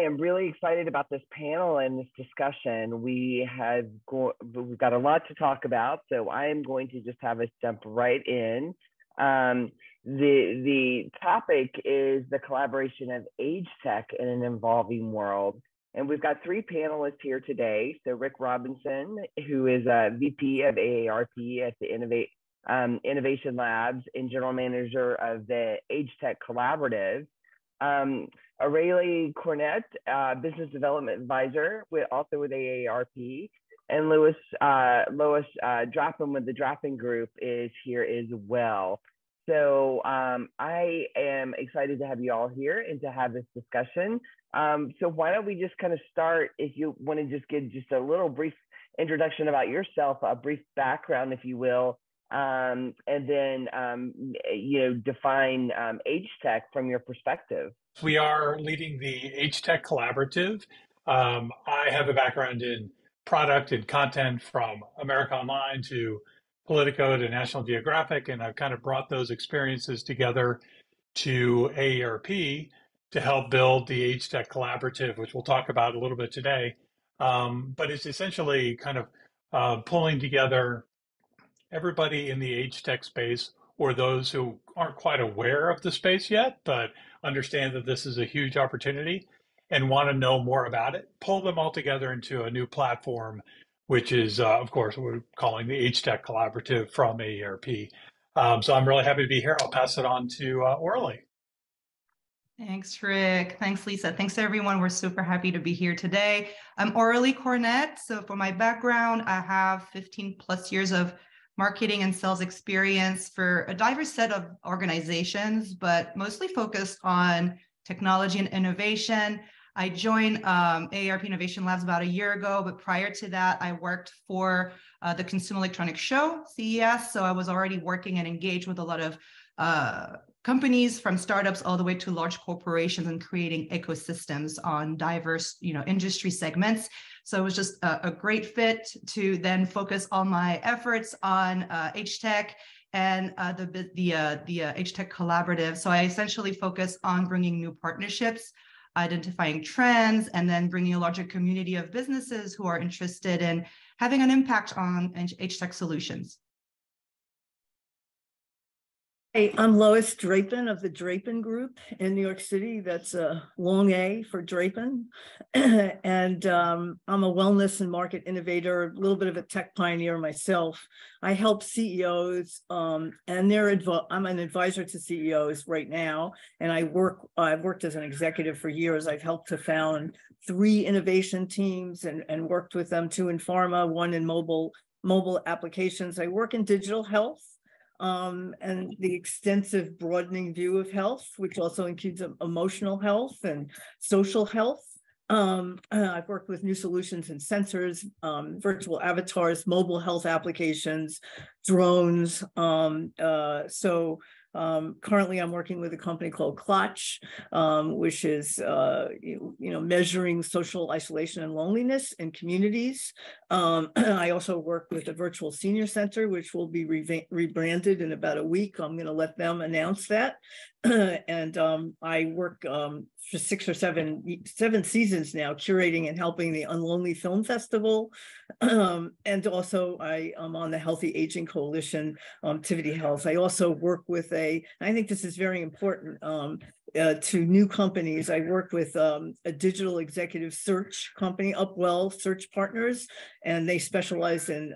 am really excited about this panel and this discussion. We've got a lot to talk about, so I am going to just have us jump right in. The topic is the collaboration of AgeTech in an evolving world. And we've got three panelists here today. So Rick Robinson, who is a VP of AARP at the Innovation Labs and General Manager of the AgeTech Collaborative. Aurelie Cornett, Business Development Advisor, also with AARP. And Lois Drapin with the Drapin Group is here as well. So I am excited to have you all here and to have this discussion. So why don't we just kind of start, if you want to just give just a little brief introduction about yourself, a brief background, if you will, and then define AgeTech from your perspective. We are leading the AgeTech Collaborative. I have a background in product and content from America Online to Politico to National Geographic, and I've kind of brought those experiences together to AARP to help build the AgeTech Collaborative, which we'll talk about a little bit today. But it's essentially kind of pulling together everybody in the AgeTech space, or those who aren't quite aware of the space yet, but understand that this is a huge opportunity and want to know more about it, pull them all together into a new platform, which is, of course, what we're calling the AgeTech Collaborative from AARP. So I'm really happy to be here. I'll pass it on to Aurelie. Thanks, Rick. Thanks, Lisa. Thanks, everyone. We're super happy to be here today. I'm Aurelie Cornett. So for my background, I have 15 plus years of marketing and sales experience for a diverse set of organizations, but mostly focused on technology and innovation. I joined AARP Innovation Labs about a year ago, but prior to that, I worked for the Consumer Electronics Show, CES. So I was already working and engaged with a lot of companies, from startups all the way to large corporations, and creating ecosystems on diverse, industry segments. So it was just a great fit to then focus all my efforts on AgeTech and the AgeTech Collaborative. So I essentially focus on bringing new partnerships, identifying trends, and then bringing a larger community of businesses who are interested in having an impact on AgeTech solutions. Hey, I'm Lois Drapin of the Drapin Group in New York City. That's a long A for Drapin. And I'm a wellness and market innovator, a little bit of a tech pioneer myself. I help CEOs and I'm an advisor to CEOs right now. And I've worked as an executive for years. I've helped to found 3 innovation teams and worked with them, 2 in pharma, 1 in mobile applications. I work in digital health. And the extensive broadening view of health, which also includes emotional health and social health. I've worked with new solutions and sensors, virtual avatars, mobile health applications, drones. Currently, I'm working with a company called Clutch, which is, measuring social isolation and loneliness in communities. I also work with a virtual senior center, which will be rebranded in about a week. I'm going to let them announce that. And I work for 6 or 7 seasons now, curating and helping the Unlonely Film Festival. And also I am on the Healthy Aging Coalition, Tivity Health. I also work with I think this is very important, to new companies. I work with a digital executive search company, Upwell Search Partners, and they specialize in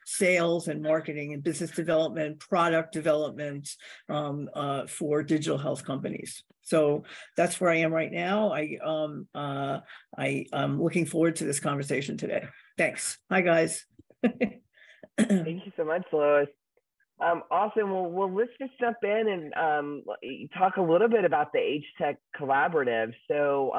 sales and marketing and business development, product development for digital health companies. So that's where I am right now. I'm looking forward to this conversation today. Thanks. Hi, guys. Thank you so much, Lois. Awesome. Well, let's just jump in and talk a little bit about the AgeTech Collaborative. So,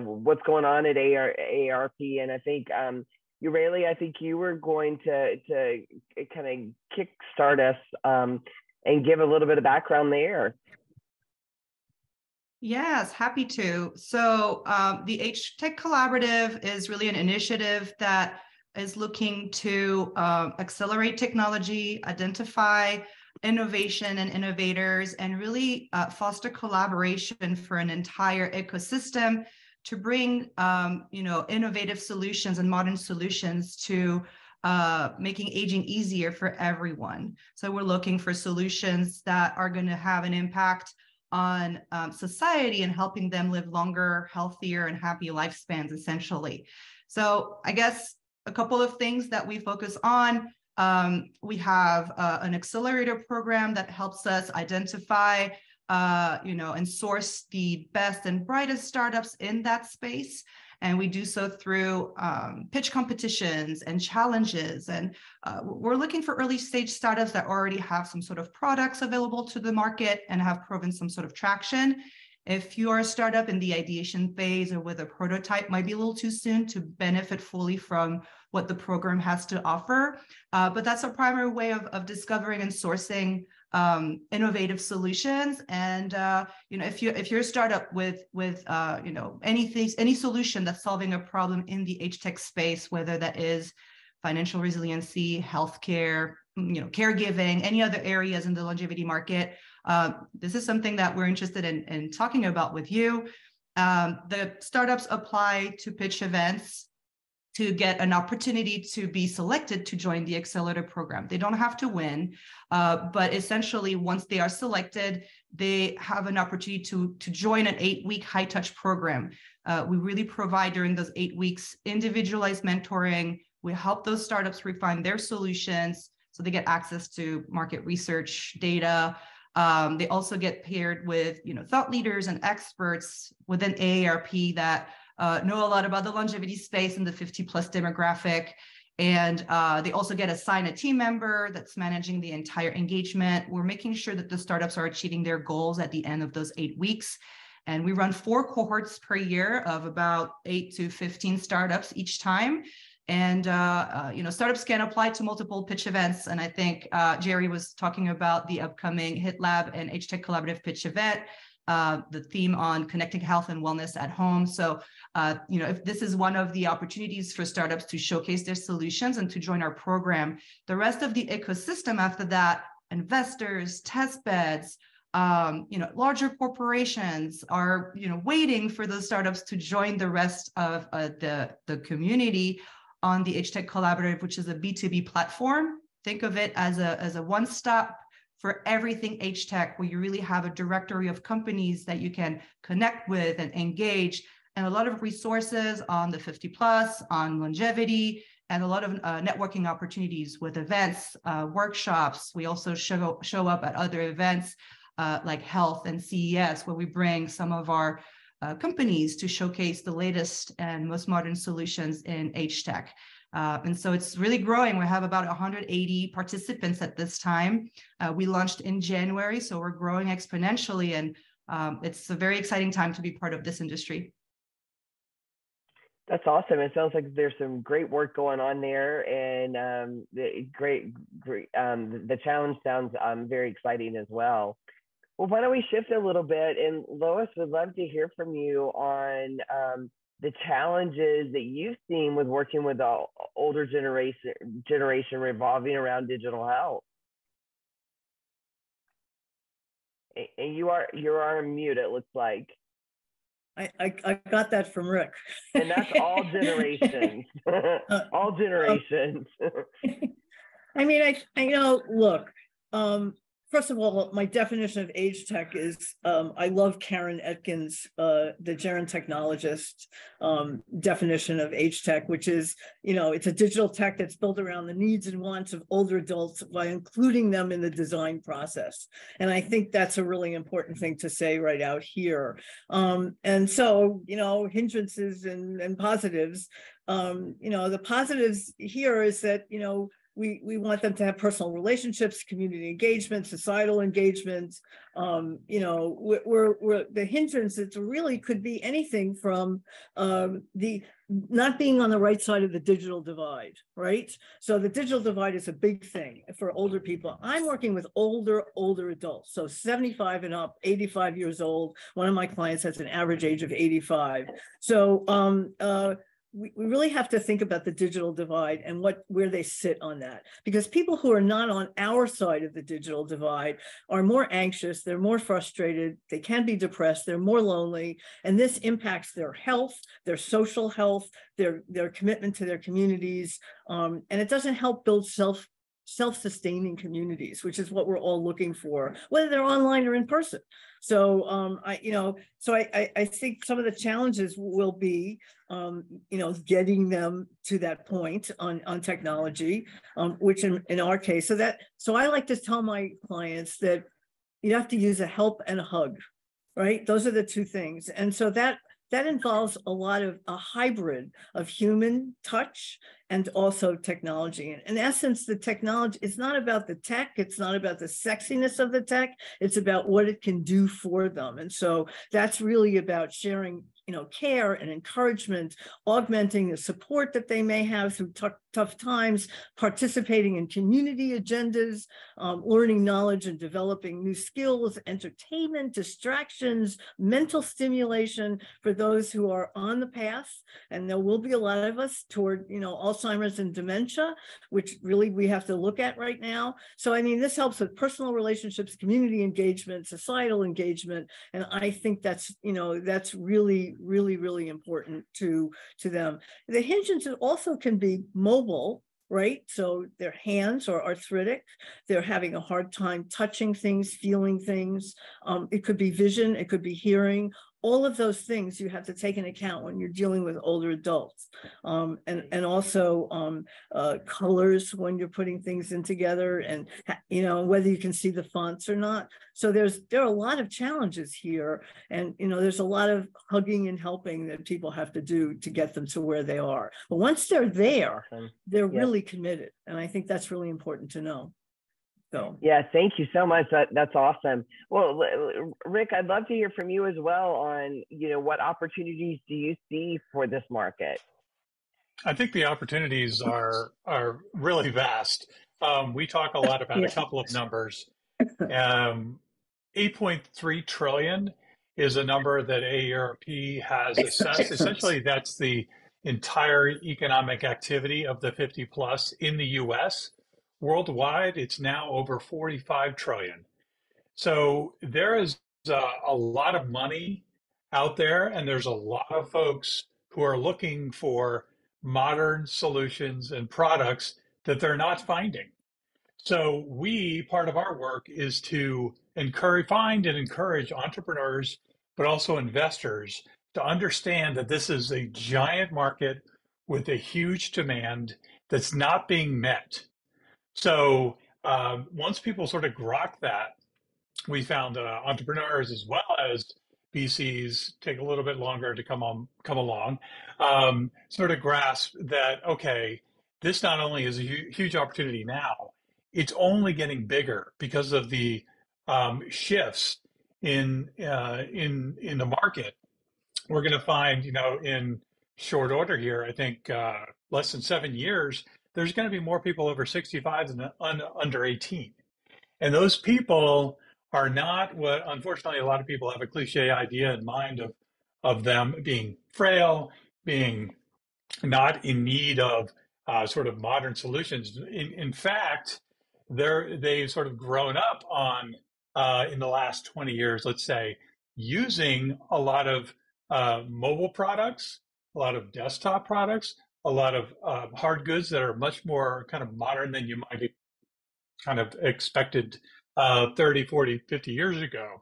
what's going on at AARP, and I think Aurelie, I think you were going to kind of kickstart us and give a little bit of background there. Yes, happy to. So the AgeTech Collaborative is really an initiative that is looking to accelerate technology, identify innovation and innovators and really foster collaboration for an entire ecosystem to bring innovative solutions and modern solutions to making aging easier for everyone. So we're looking for solutions that are going to have an impact on society and helping them live longer, healthier, and happy lifespans, essentially. So I guess a couple of things that we focus on. We have an accelerator program that helps us identify, and source the best and brightest startups in that space. And we do so through pitch competitions and challenges. And we're looking for early stage startups that already have some sort of products available to the market and have proven some sort of traction. If you are a startup in the ideation phase or with a prototype, might be a little too soon to benefit fully from what the program has to offer. But that's a primary way of discovering and sourcing innovative solutions. And if you're a startup with any solution that's solving a problem in the AgeTech space, whether that is financial resiliency, healthcare, caregiving, any other areas in the longevity market, this is something that we're interested in talking about with you. The startups apply to pitch events to get an opportunity to be selected to join the accelerator program. They don't have to win, but essentially once they are selected, they have an opportunity to join an 8-week high-touch program. We really provide during those 8 weeks individualized mentoring. We help those startups refine their solutions so they get access to market research data. They also get paired with thought leaders and experts within AARP that know a lot about the longevity space and the 50+ demographic. And they also get assigned a team member that's managing the entire engagement. We're making sure that the startups are achieving their goals at the end of those 8 weeks. And we run 4 cohorts per year of about 8 to 15 startups each time. And startups can apply to multiple pitch events. And I think Jerry was talking about the upcoming HITLAB and AgeTech collaborative pitch event, the theme on connecting health and wellness at home. So, if this is one of the opportunities for startups to showcase their solutions and to join our program, the rest of the ecosystem after that, investors, test beds, larger corporations are, waiting for those startups to join the rest of the community on the AgeTech Collaborative, which is a B2B platform. Think of it as a one-stop for everything AgeTech, where you really have a directory of companies that you can connect with and engage, and a lot of resources on the 50+, on longevity, and a lot of networking opportunities with events, workshops. We also show up at other events like Health and CES, where we bring some of our companies to showcase the latest and most modern solutions in AgeTech. And so it's really growing. We have about 180 participants at this time. We launched in January, so we're growing exponentially, and it's a very exciting time to be part of this industry. That's awesome. It sounds like there's some great work going on there, and the challenge sounds very exciting as well. Well, why don't we shift a little bit? And Lois, would love to hear from you on the challenges that you've seen with working with the older generation revolving around digital health. And you're on mute, it looks like. I got that from Rick. And that's all generations. All generations. I mean, look, first of all, my definition of AgeTech is, I love Karen Etkin's, the gerontechnologist definition of AgeTech, which is, it's a digital tech that's built around the needs and wants of older adults by including them in the design process. And I think that's a really important thing to say right out here. And so, hindrances and positives, the positives here is that, we want them to have personal relationships, community engagement, societal engagement. The hindrance, it really could be anything from the not being on the right side of the digital divide, right? So the digital divide is a big thing for older people. I'm working with older adults, so 75 and up, 85 years old. One of my clients has an average age of 85. So we really have to think about the digital divide and where they sit on that, because people who are not on our side of the digital divide are more anxious, they're more frustrated, they can be depressed, they're more lonely, and this impacts their health, their social health, their commitment to their communities, and it doesn't help build self-sustaining communities, which is what we're all looking for, whether they're online or in person. So I think some of the challenges will be, getting them to that point on technology, which in our case, so I like to tell my clients that you have to use a help and a hug, right? Those are the two things. And so that involves a hybrid of human touch and also technology. And in essence, the technology, it's not about the tech, it's not about the sexiness of the tech, it's about what it can do for them. And so that's really about sharing, care and encouragement, augmenting the support that they may have through tough times, participating in community agendas, learning knowledge and developing new skills, entertainment, distractions, mental stimulation for those who are on the path. And there will be a lot of us toward, Alzheimer's and dementia, which really we have to look at right now. So, I mean, this helps with personal relationships, community engagement, societal engagement. And I think that's really, really, really important to them. The hinge also can be mobile, right? So their hands are arthritic. They're having a hard time touching things, feeling things. It could be vision, it could be hearing. All of those things you have to take into account when you're dealing with older adults, and also colors when you're putting things in together, and whether you can see the fonts or not. So there are a lot of challenges here, and there's a lot of hugging and helping that people have to do to get them to where they are. But once they're there, they're really committed, and I think that's really important to know. So yeah, thank you so much. That's awesome. Well, Rick, I'd love to hear from you as well on, what opportunities do you see for this market? I think the opportunities are really vast. We talk a lot about a couple of numbers. 8.3 trillion is a number that AARP has assessed. Essentially, that's the entire economic activity of the 50 plus in the US. Worldwide, it's now over 45 trillion. So there is a lot of money out there, and there's a lot of folks who are looking for modern solutions and products that they're not finding. So part of our work is to find and encourage entrepreneurs, but also investors to understand that this is a giant market with a huge demand that's not being met. So once people sort of grok that, we found entrepreneurs as well as VCs take a little bit longer to come along, sort of grasp that, okay, this not only is a huge opportunity now, it's only getting bigger because of the shifts in the market. We're going to find, in short order here, I think less than 7 years, there's going to be more people over 65 than under 18. And those people are not what, unfortunately, a lot of people have a cliche idea in mind of them being frail, being not in need of sort of modern solutions. In fact, they've sort of grown up on, in the last 20 years, let's say, using a lot of mobile products, a lot of desktop products, a lot of hard goods that are much more kind of modern than you might have kind of expected 30, 40, 50 years ago.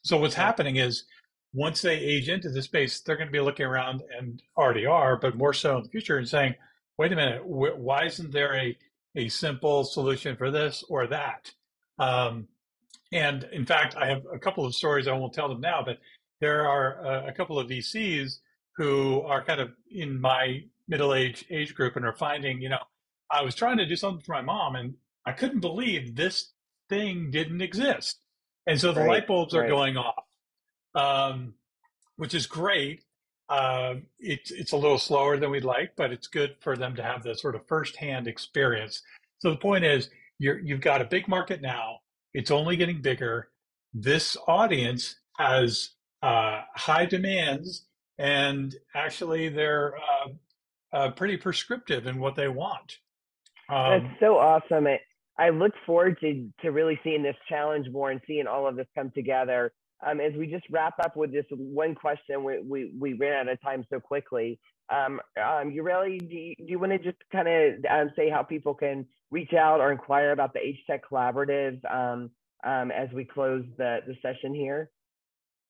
So what's happening is once they age into the space, they're going to be looking around, and already are, but more so in the future, and saying, wait a minute, why isn't there a simple solution for this or that? And in fact, I have a couple of stories. I won't tell them now, but there are a couple of VCs who are kind of in my middle-aged age group and are finding, I was trying to do something for my mom and I couldn't believe this thing didn't exist. And so the light bulbs are going off, which is great. It's a little slower than we'd like, but it's good for them to have the sort of firsthand experience. So the point is, you've got a big market now. It's only getting bigger. This audience has high demands, and actually they're pretty prescriptive in what they want. That's so awesome. I look forward to really seeing this challenge more and seeing all of this come together. As we just wrap up with this one question, we ran out of time so quickly. Aurelie, do you want to just kind of say how people can reach out or inquire about the AgeTech Collaborative as we close the session here?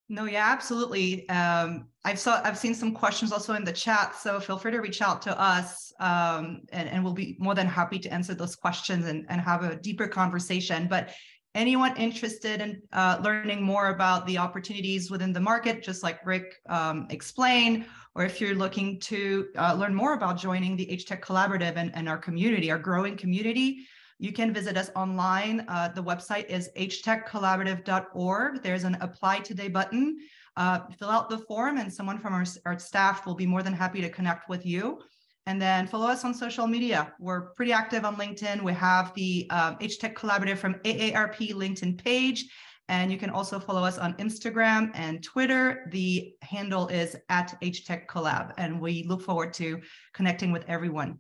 No, yeah, absolutely. I've seen some questions also in the chat, so feel free to reach out to us, and we'll be more than happy to answer those questions and have a deeper conversation. But anyone interested in learning more about the opportunities within the market, just like Rick explained, or if you're looking to learn more about joining the AgeTech Collaborative and our community, our growing community, you can visit us online. The website is agetechcollaborative.org. There's an Apply Today button. Fill out the form and someone from our staff will be more than happy to connect with you. And then follow us on social media. We're pretty active on LinkedIn. We have the AgeTech Collaborative from AARP LinkedIn page. And you can also follow us on Instagram and Twitter. The handle is @AgeTechCollab. And we look forward to connecting with everyone.